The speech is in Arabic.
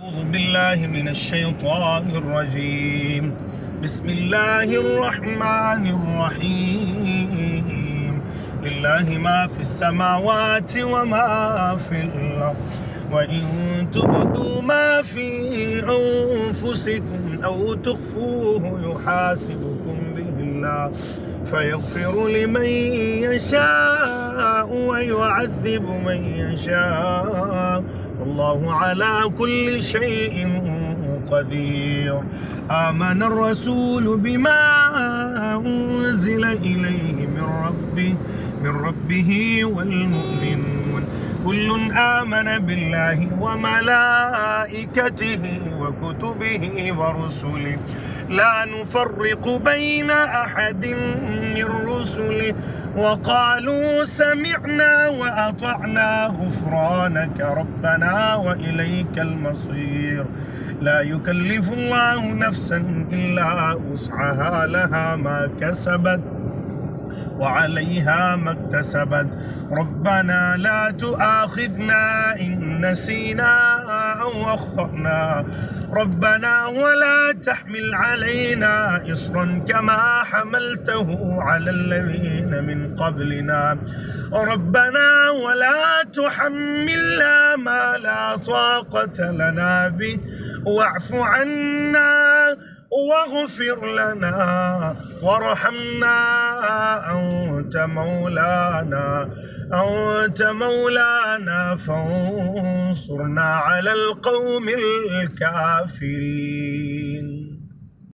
أعوذ بالله من الشيطان الرجيم. بسم الله الرحمن الرحيم. لله ما في السماوات وما في الأرض، وإن تبدوا ما في أنفسكم أو تخفوه يحاسبكم به الله فيغفر لمن يشاء ويعذب من يشاء، والله على كل شيء قدير. آمن الرسول بما أنزل إليه من ربه والمؤمنون كل آمن بالله وملائكته وكتبه ورسله لا نفرق بين أحد من رسله وقالوا سمعنا وأطعنا غفرانك ربنا وإليك المصير. لا يكلف الله نفسا إلا وسعها، لها ما كسبت وعليها ما اكتسبت. ربنا لا تؤاخذنا إن نسينا أو أخطأنا، ربنا ولا تحمل علينا إصرا كما حملته على الذين من قبلنا، ربنا ولا تحملنا ما لا طاقة لنا به واعف عنا واغفر لنا وارحمنا، أنت مولانا فانصرنا على القوم الكافرين.